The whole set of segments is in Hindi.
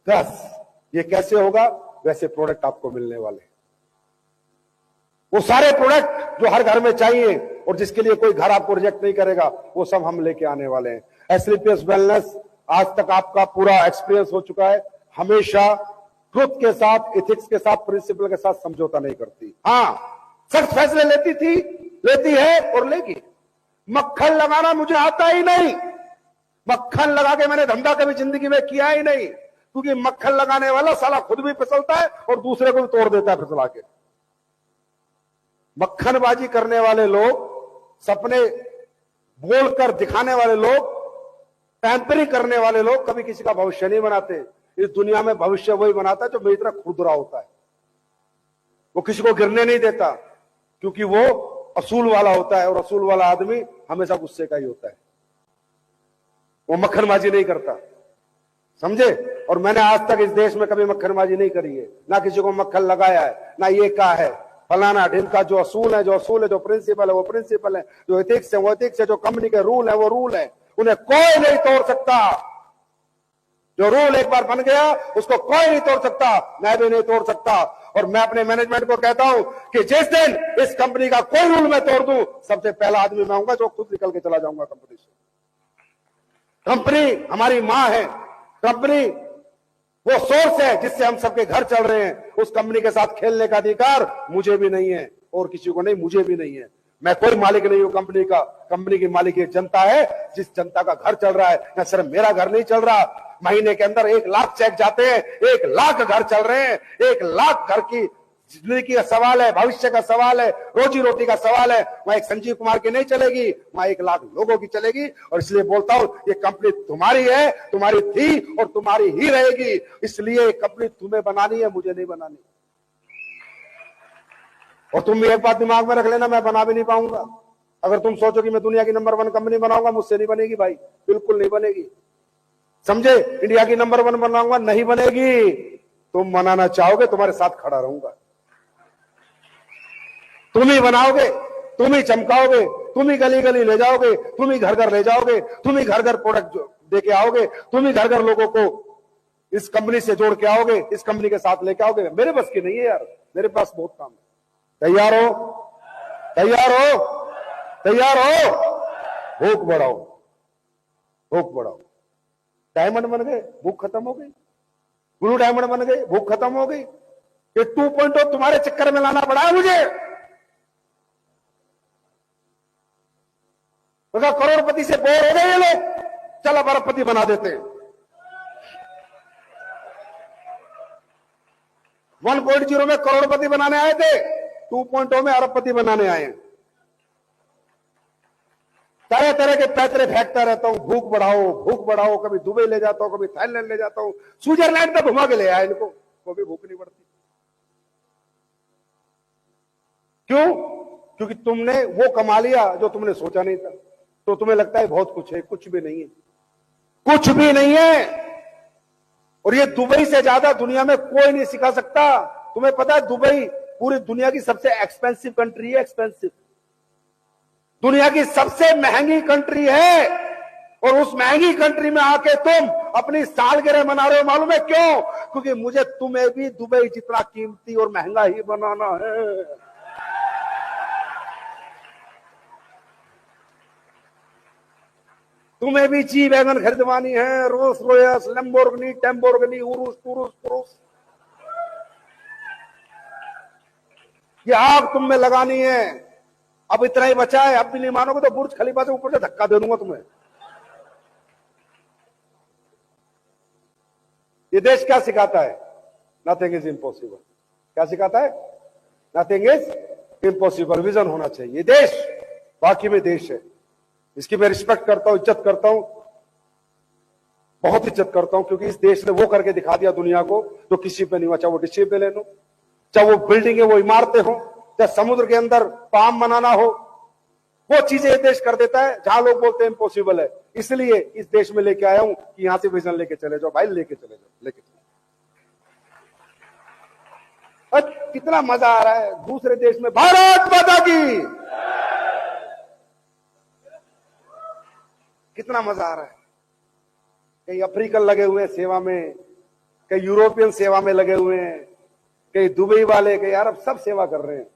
10। ये कैसे होगा? वैसे प्रोडक्ट आपको मिलने वाले, वो सारे प्रोडक्ट जो हर घर में चाहिए और जिसके लिए कोई घर आपको रिजेक्ट नहीं करेगा, वो सब हम लेके आने वाले हैं। एसलीपीएस वेलनेस, आज तक आपका पूरा एक्सपीरियंस हो चुका है, हमेशा ट्रुथ के साथ, एथिक्स के साथ, प्रिंसिपल के साथ समझौता नहीं करती। हाँ, सख्त फैसले लेती थी, लेती है और लेगी। मक्खन लगाना मुझे आता ही नहीं, मक्खन लगा के मैंने धंधा कभी जिंदगी में किया ही नहीं, क्योंकि मक्खन लगाने वाला साला खुद भी फिसलता है और दूसरे को भी तोड़ देता है फिसला के। मक्खनबाजी करने वाले लोग, सपने बोलकर दिखाने वाले लोग, टैंपरिंग करने वाले लोग कभी किसी का भविष्य नहीं बनाते। इस दुनिया में भविष्य वही बनाता है जो मेरी तरह खुरदुरा होता है। वो किसी को गिरने नहीं देता, क्योंकि वो असूल वाला होता है, और असूल वाला आदमी हमेशा गुस्से का ही होता है। वो मक्खनबाजी नहीं करता, समझे? और मैंने आज तक इस देश में कभी मक्खनबाजी नहीं करी है, ना किसी को मक्खन लगाया है, ना ये कहा है फलाना ढिमका। जो असूल है, जो असूल है, जो प्रिंसिपल है वो प्रिंसिपल है, जो एथिक्स है वो एथिक्स है, जो कंपनी के रूल है वो रूल है, उन्हें कोई नहीं तोड़ सकता। जो रूल एक बार बन गया उसको कोई नहीं तोड़ सकता, मैं भी नहीं तोड़ सकता। और मैं अपने मैनेजमेंट को कहता हूं कि जिस दिन इस कंपनी का कोई रूल मैं तोड़ दूं, सबसे पहला आदमी मैं होऊंगा जो खुद निकल के चला जाऊंगा कंपनी से। कंपनी हमारी मां है, कंपनी वो सोर्स है जिससे हम सबके घर चल रहे हैं। उस कंपनी के साथ खेलने का अधिकार मुझे भी नहीं है और किसी को नहीं, मुझे भी नहीं है। मैं कोई मालिक नहीं हूं कंपनी का, कंपनी की मालिक एक जनता है, जिस जनता का घर चल रहा है। न सिर्फ मेरा घर नहीं चल रहा, महीने के अंदर 1 लाख चेक जाते हैं, 1 लाख घर चल रहे हैं, 1 लाख घर की जिंदगी का सवाल है, भविष्य का सवाल है, रोजी रोटी का सवाल है। वहां एक संजीव कुमार की नहीं चलेगी, वहां 1 लाख लोगों की चलेगी। और इसलिए बोलता हूं, ये कंपनी तुम्हारी है, तुम्हारी थी और तुम्हारी ही रहेगी। इसलिए कंपनी तुम्हें बनानी है, मुझे नहीं बनानी। और तुम भी एक बात दिमाग में रख लेना, मैं बना भी नहीं पाऊंगा। अगर तुम सोचो कि मैं दुनिया की नंबर 1 कंपनी बनाऊंगा, मुझसे नहीं बनेगी भाई, बिल्कुल नहीं बनेगी। समझे? इंडिया की नंबर 1 बनाऊंगा, नहीं बनेगी। तुम बनाना चाहोगे, तुम्हारे साथ खड़ा रहूंगा। तुम ही बनाओगे, तुम ही चमकाओगे, तुम ही गली गली ले जाओगे, तुम ही घर घर ले जाओगे, तुम ही घर घर प्रोडक्ट दे के आओगे, तुम ही घर घर लोगों को इस कंपनी से जोड़ के आओगे, इस कंपनी के साथ लेके आओगे। मेरे बस की नहीं है यार, मेरे पास बहुत काम है। तैयार हो? तैयार हो? तैयार हो? भूख बढ़ाओ, भूख बढ़ाओ। डायमंड बन गए, भूख खत्म हो गई। ब्लू डायमंड बन गए, भूख खत्म हो गई। ये 2.0 तुम्हारे चक्कर में लाना पड़ा है मुझे। तो करोड़पति से बोर हो गए ये लोग, चलो अरबपति बना देते हैं। 1.0 में करोड़पति बनाने आए थे, 2.0 में अरबपति बनाने आए। तरह तरह के पैतरे फेंकता रहता हूं, भूख बढ़ाओ, भूख बढ़ाओ। कभी दुबई ले जाता हूं, कभी थाईलैंड ले जाता हूं, स्विट्जरलैंड तक घुमा के ले आया इनको, वो भी भूख नहीं बढ़ती। क्यों? क्योंकि तुमने वो कमा लिया जो तुमने सोचा नहीं था। तो तुम्हें लगता है बहुत कुछ है, कुछ भी नहीं है, कुछ भी नहीं है। और ये दुबई से ज्यादा दुनिया में कोई नहीं सिखा सकता। तुम्हें पता है दुबई पूरी दुनिया की सबसे एक्सपेंसिव कंट्री है, एक्सपेंसिव, दुनिया की सबसे महंगी कंट्री है। और उस महंगी कंट्री में आके तुम अपनी सालगिरह मना रहे हो, मालूम है क्यों? क्योंकि मुझे तुम्हें भी दुबई जितना कीमती और महंगा ही बनाना है। तुम्हें भी जी वैगन खरीदवानी है, रोल्स रॉयस, लैम्बोर्गिनी, टेम्बोर्गिनी, उरुस पुरुष पुरुष। ये आग तुम में लगानी है। अब इतना ही बचा है, अब भी नहीं मानोगे तो बुर्ज खलीफा से ऊपर से धक्का दे दूंगा तुम्हें। ये देश क्या सिखाता है? Nothing is impossible. क्या सिखाता है? Nothing is impossible. विजन होना चाहिए। ये देश बाकी में देश है, इसकी मैं रिस्पेक्ट करता हूं, इज्जत करता हूं, बहुत इज्जत करता हूं, क्योंकि इस देश ने वो करके दिखा दिया दुनिया को जो किसी पे नहीं हुआ। चाहे वो डिसिप्लिन हो, चाहे वो बिल्डिंग है, वो इमारतें हो, चाहे समुद्र के अंदर पाम बनाना हो, वो चीजें ये देश कर देता है जहां लोग बोलते हैं इम्पॉसिबल है। इसलिए इस देश में लेके आया हूं कि यहां से विजन लेके चले जाओ भाई, लेके चले जाओ, लेके चले। कितना मजा आ रहा है दूसरे देश में। भारत माता की, कितना मजा आ रहा है। कहीं अफ्रीकन लगे हुए सेवा में, कई यूरोपियन सेवा में लगे हुए हैं, कई दुबई वाले, कई अरब, सब सेवा कर रहे हैं।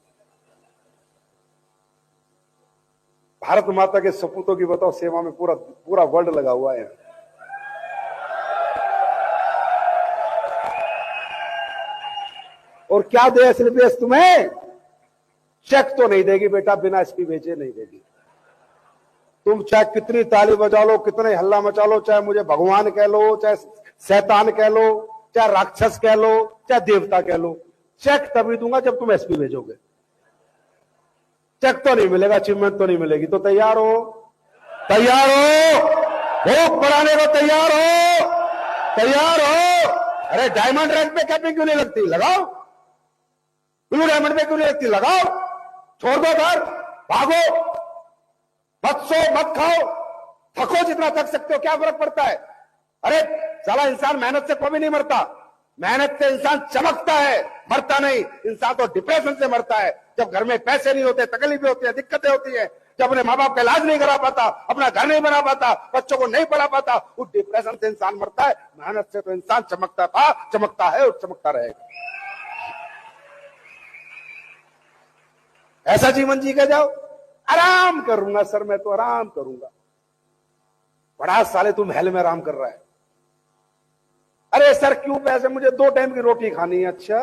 भारत माता के सपूतों की बताओ सेवा में पूरा पूरा वर्ल्ड लगा हुआ है। और क्या दे एसपीएस तुम्हें? चेक तो नहीं देगी बेटा, बिना एसपी भेजे नहीं देगी। तुम चाहे कितनी ताली बजा लो, कितने हल्ला मचा लो, चाहे मुझे भगवान कह लो, चाहे शैतान कह लो, चाहे राक्षस कह लो, चाहे देवता कह लो, चेक तभी दूंगा जब तुम एसपी भेजोगे। चेक तो नहीं मिलेगा, अचीवमेंट तो नहीं मिलेगी। तो तैयार हो? तैयार हो? भूख बढ़ाने को तैयार हो? तैयार हो? अरे डायमंड रैंक पे कैपिंग क्यों नहीं लगती? लगाओ। ब्लू डायमंड पे क्यों नहीं लगती? लगाओ। छोड़ दो घर, भागो, मत सो, मत खाओ, थको जितना थक सकते हो, क्या फर्क पड़ता है? अरे साला इंसान मेहनत से कभी नहीं मरता, मेहनत से इंसान चमकता है, मरता नहीं। इंसान तो डिप्रेशन से मरता है, जब घर में पैसे नहीं होते, तकलीफें होती है, दिक्कतें होती है, जब अपने माँ बाप का इलाज नहीं करा पाता, अपना घर नहीं बना पाता, बच्चों को नहीं पढ़ा पाता, उस डिप्रेशन से इंसान मरता है। मेहनत से तो इंसान चमकता था, चमकता है और चमकता रहेगा। ऐसा जीवन जी के जाओ। आराम करूंगा सर, मैं तो आराम करूंगा। बड़ा साले तुम हेल में आराम कर रहा है। अरे सर क्यों पैसे? मुझे 2 टाइम की रोटी खानी है। अच्छा,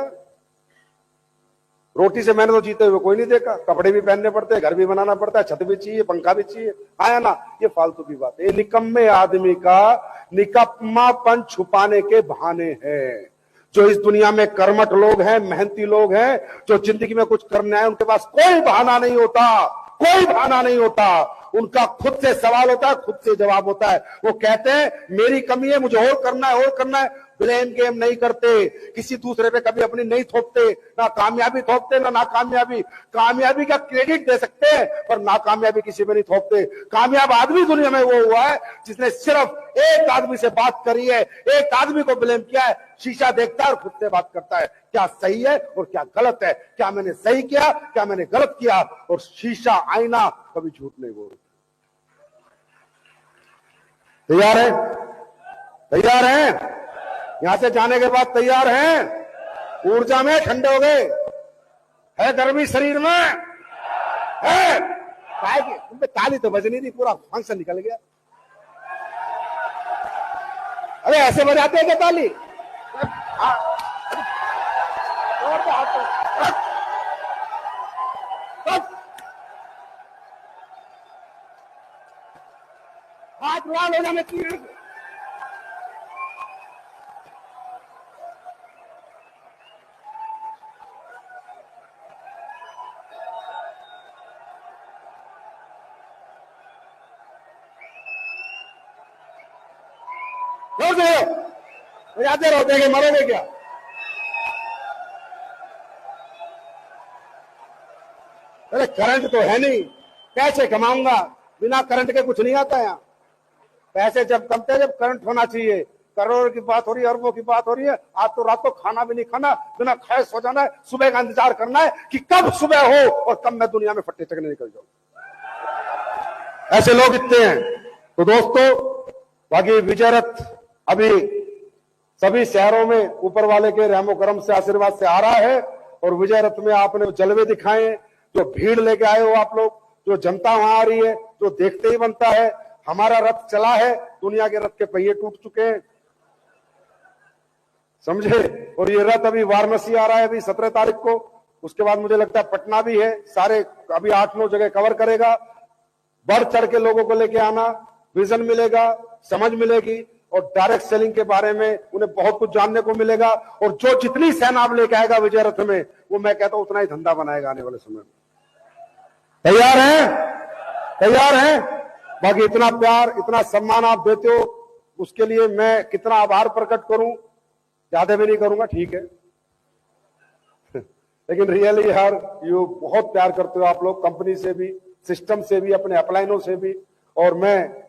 रोटी से मैंने तो जीते हुए कोई नहीं देखा। कपड़े भी पहनने पड़ते हैं, घर भी बनाना पड़ता है, छत भी चाहिए, पंखा भी चाहिए, आया ना? ये फालतू की बात है। ये निकम्मे आदमी का निकम्मापन छुपाने के बहाने हैं। जो इस दुनिया में कर्मठ लोग हैं, मेहनती लोग हैं, जो जिंदगी में कुछ करना है, उनके पास कोई बहाना नहीं होता, कोई बहाना नहीं होता। उनका खुद से सवाल होता है, खुद से जवाब होता है। वो कहते हैं मेरी कमी है, मुझे और करना है, और करना है। ब्लेम गेम नहीं करते, किसी दूसरे पे कभी अपनी नहीं थोपते, ना कामयाबी थोपते ना नाकामयाबी। कामयाबी का क्रेडिट दे सकते हैं पर नाकामयाबी किसी पे नहीं थोपते। कामयाब आदमी दुनिया में वो हुआ है जिसने सिर्फ एक आदमी से बात करी है, एक आदमी को ब्लेम किया है, शीशा देखता है और खुद से बात करता है, क्या सही है और क्या गलत है, क्या मैंने सही किया, क्या मैंने गलत किया। और शीशा, आईना कभी झूठ नहीं बोलता। तैयार है? तैयार हैं? यहां से जाने के बाद तैयार हैं? ऊर्जा में ठंडे हो गए? है गर्मी शरीर में? है? तुम पे ताली तो बजनी थी, पूरा फंक्शन निकल गया। अरे ऐसे बजाते हैं क्या ताली? हाथ लाल हो जाने चाहिए। बजाते रहो, देखे मरोगे क्या? अरे करंट तो है नहीं, कैसे कमाऊंगा? बिना करंट के कुछ नहीं आता यहाँ। पैसे जब कमते हैं, जब करंट होना चाहिए। करोड़ की बात हो रही है, अरबों की बात हो रही है। आज तो रात को खाना भी नहीं खाना, बिना खाए सो जाना है। सुबह का इंतजार करना है कि कब सुबह हो और कब मैं दुनिया में फट्टे चकने निकल जाऊं। ऐसे लोग इतने हैं। तो दोस्तों, बाकी विजय रथ अभी सभी शहरों में ऊपर वाले के रहमो करम से, आशीर्वाद से आ रहा है। और विजय रथ में आपने जलवे दिखाए, जो भीड़ लेके आए हो आप लोग, जो जनता वहां आ रही है, जो देखते ही बनता है। हमारा रथ चला है, दुनिया के रथ के पहिए टूट चुके हैं, समझे। और ये रथ अभी वाराणसी आ रहा है, अभी 17 तारीख को। उसके बाद मुझे लगता है पटना भी है। सारे अभी 8-9 जगह कवर करेगा। बढ़ चढ़ के लोगों को लेके आना, विजन मिलेगा, समझ मिलेगी और डायरेक्ट सेलिंग के बारे में उन्हें बहुत कुछ जानने को मिलेगा। और जो जितनी सेना आप लेके आएगा विजय रथ में, वो मैं कहता हूं उतना ही धंधा बनाएगा आने वाले समय में। तैयार हैं? तैयार हैं? बाकी इतना प्यार, इतना सम्मान आप देते हो, उसके लिए मैं कितना आभार प्रकट करूं, ज्यादा भी नहीं करूंगा, ठीक है। लेकिन रियली यार, यू बहुत प्यार करते हो आप लोग, कंपनी से भी, सिस्टम से भी, अपने अपलाइनों से भी। और मैं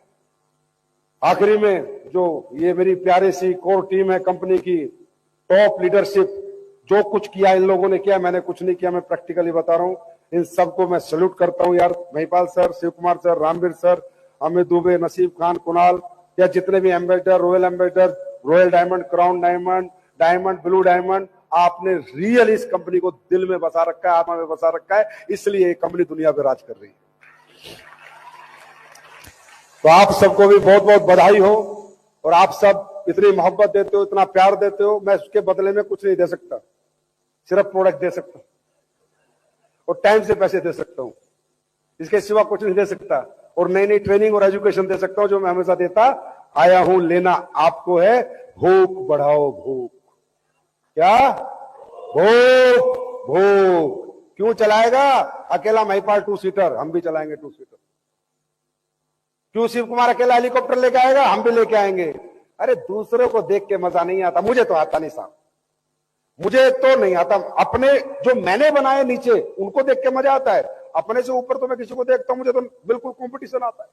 आखिरी में जो ये मेरी प्यारी सी कोर टीम है कंपनी की, टॉप लीडरशिप, जो कुछ किया इन लोगों ने किया, मैंने कुछ नहीं किया, मैं प्रैक्टिकली बता रहा हूं। इन सबको मैं सैल्यूट करता हूं यार। Mahipal sir, Shiv Kumar sir, Ramveer sir, Amit Dubey, Naseeb Khan, Kunal, या जितने भी ambassador, royal diamond, crown diamond, diamond, blue diamond, आपने रियल इस कंपनी को दिल में बसा रखा है, आत्मा में बसा रखा है, इसलिए ये कंपनी दुनिया पे राज कर रही है। तो आप सबको भी बहुत बहुत बधाई हो। और आप सब इतनी मोहब्बत देते हो, इतना प्यार देते हो, मैं उसके बदले में कुछ नहीं दे सकता, सिर्फ प्रोडक्ट दे सकता हूं और टाइम से पैसे दे सकता हूं, इसके सिवा कुछ नहीं दे सकता। और नई नई ट्रेनिंग और एजुकेशन दे सकता हूं, जो मैं हमेशा देता आया हूं। लेना आपको है, भूख बढ़ाओ, भूख। क्या? भूख। भूख क्यों चलाएगा अकेला महिपाल 2 सीटर? हम भी चलाएंगे 2 सीटर। क्यों शिव कुमार अकेला हेलीकॉप्टर लेके आएगा? हम भी लेके आएंगे। अरे दूसरों को देख के मजा नहीं आता, मुझे तो आता नहीं साहब, मुझे तो नहीं आता। अपने जो मैंने बनाए नीचे उनको देख के मजा आता है, अपने से ऊपर तो मैं किसी को देखता हूं, मुझे तो बिल्कुल कंपटीशन आता है।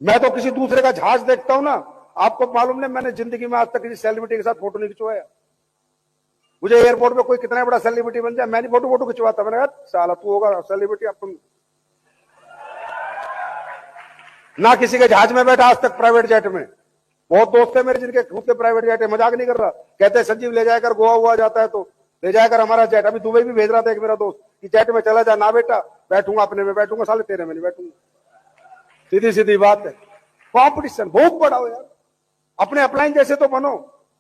मैं तो किसी दूसरे का जहाज देखता हूं ना, आपको मालूम नहीं, मैंने जिंदगी में आज तक किसी सेलिब्रिटी के साथ फोटो नहीं खिंचवाया। मुझे एयरपोर्ट पे कोई कितना बड़ा सेलिब्रिटी बन जाए, मैं नहीं फोटो खिंचवाता। मैंने कहा साला तू होगा सेलिब्रिटी, अब तुम ना किसी के जहाज में बैठा आज तक, प्राइवेट जेट में। बहुत दोस्त है मेरे जिनके खुद के प्राइवेट जेट है, मजाक नहीं कर रहा। कहते हैं संजीव ले जाकर गोवा हुआ जाता है तो ले जाकर हमारा जेट। अभी दुबई भी भेज रहा था एक मेरा दोस्त कि जेट में चला जा। ना बेटा, बैठूंगा अपने में बैठूंगा, साले तेरे में नहीं बैठूंगा। सीधी सीधी बात है। कॉम्पिटिशन बहुत बड़ा हो यार, अपने अपलाइन जैसे तो बनो।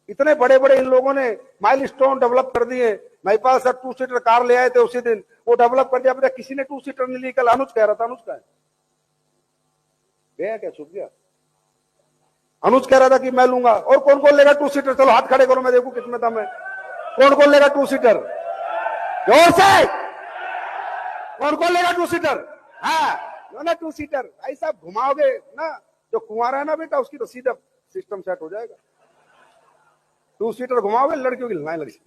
इतने बड़े बड़े इन लोगों ने माइलस्टोन डेवलप कर दिए। मेरे पास सर 2 सीटर कार ले आए थे उसी दिन, वो डेवलप कर दिया। किसी ने 2 सीटर नहीं ली। कल अनुज कह रहा था, अनुज का है गया क्या? छुप गया। अनुज कह रहा था कि मैं लूंगा। और कौन कौन लेगा 2 सीटर? चलो हाथ खड़े करो, मैं देखूं किसमें दम है। कौन कौन लेगा 2 सीटर? जोर से कौन कौन लेगा 2 सीटर? हाँ ना, 2 सीटर भाई साहब घुमाओगे ना, जो कुंवारा है ना बेटा, उसकी तो सीधा सिस्टम सेट हो जाएगा। 2 सीटर घुमाओगे, लड़कियों की लाइन लगी।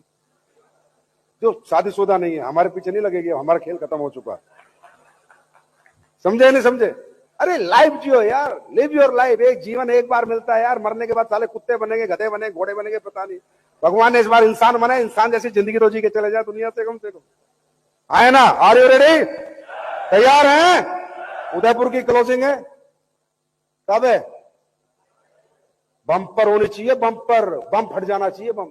जो शादीशुदा नहीं है हमारे पीछे नहीं लगेगी, हमारा खेल खत्म हो चुका। समझे नहीं समझे? अरे लाइफ जियो यार, लिव योर लाइफ। एक जीवन एक बार मिलता है यार, मरने के बाद साले कुत्ते बनेंगे, गधे बनेंगे, घोड़े बनेंगे, पता नहीं। भगवान ने इस बार इंसान बनाए, इंसान जैसी जिंदगी तो जी के चले जाए दुनिया से कम से कम। आए ना? Are you ready? तैयार हैं? उदयपुर की क्लोजिंग है, कब है? बम्पर होनी चाहिए, बम्पर, बम फट जाना चाहिए, बम।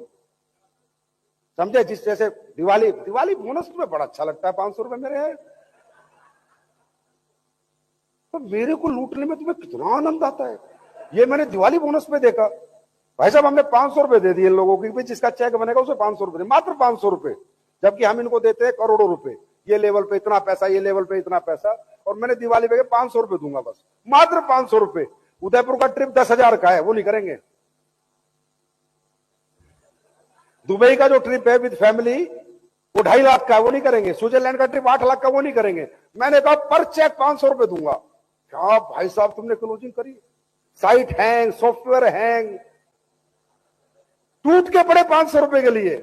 समझे? जिस जैसे दिवाली बोनस तुम्हें बड़ा अच्छा लगता है, 500 रुपए मेरे है, तो मेरे को लूटने में तुम्हें कितना आनंद आता है। ये मैंने दिवाली बोनस पे देखा। भाई साहब हमने 500 रुपए दे दिए इन लोगों को, जिसका चेक बनेगा उसे 500 रुपए, मात्र 500 रुपए, जबकि हम इनको देते हैं करोड़ों रुपए। ये लेवल पे इतना पैसा, ये लेवल पे इतना पैसा, और मैंने दिवाली पे 500 रुपए दूंगा बस, मात्र 500 रुपए। उदयपुर का ट्रिप 10,000 का है, वो नहीं करेंगे। दुबई का जो ट्रिप है विद फैमिली वो 2.5 लाख का, वो नहीं करेंगे। स्विट्जरलैंड का ट्रिप 8 लाख का, वो नहीं करेंगे। मैंने कहा पर चेक 500 रुपए दूंगा। क्या भाई साहब तुमने क्लोजिंग करी? साइट हैंग, सॉफ्टवेयर हैंग, टूट के पड़े 500 रुपए के लिए।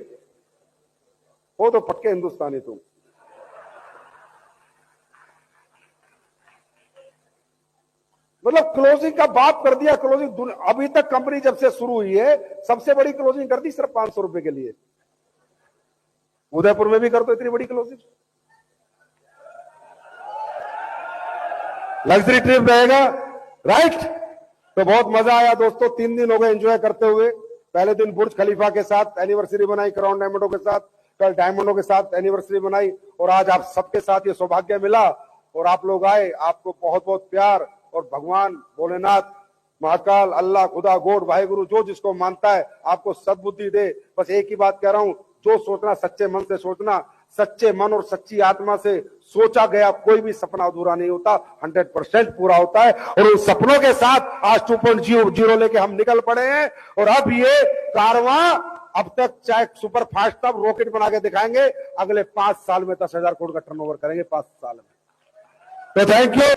वो तो पक्के हिंदुस्तानी तुम। मतलब क्लोजिंग का बात कर दिया। क्लोजिंग अभी तक कंपनी जब से शुरू हुई है सबसे बड़ी क्लोजिंग कर दी सिर्फ 500 रुपए के लिए। उदयपुर में भी कर दो इतनी बड़ी क्लोजिंग। लग्जरी ट्रिप रहेगा, राइट? तो बहुत मजा आया दोस्तों, 3 दिन हो गए एंजॉय करते हुए। पहले दिन बुर्ज खलीफा के साथ एनिवर्सरी बनाई, क्राउन डायमंडों के साथ, कल डायमंडों के साथ एनिवर्सरी बनाई, और आज आप सबके साथ ये सौभाग्य मिला और आप लोग आए। आपको बहुत बहुत प्यार, और भगवान भोलेनाथ, महाकाल, अल्लाह, खुदा, गॉड, वाहेगुरु, जो जिसको मानता है आपको सद्बुद्धि दे। बस एक ही बात कह रहा हूं, जो सोचना सच्चे मन से सोचना, सच्चे मन और सच्ची आत्मा से सोचा गया कोई भी सपना अधूरा नहीं होता, 100% पूरा होता है। और उन सपनों के साथ आज 2.0 लेके हम निकल पड़े हैं। और अब ये कारवां, अब तक चाहे सुपर फास्ट था, रॉकेट बना के दिखाएंगे। अगले 5 साल में 10,000 करोड़ का टर्नओवर करेंगे, 5 साल में। तो थैंक यू।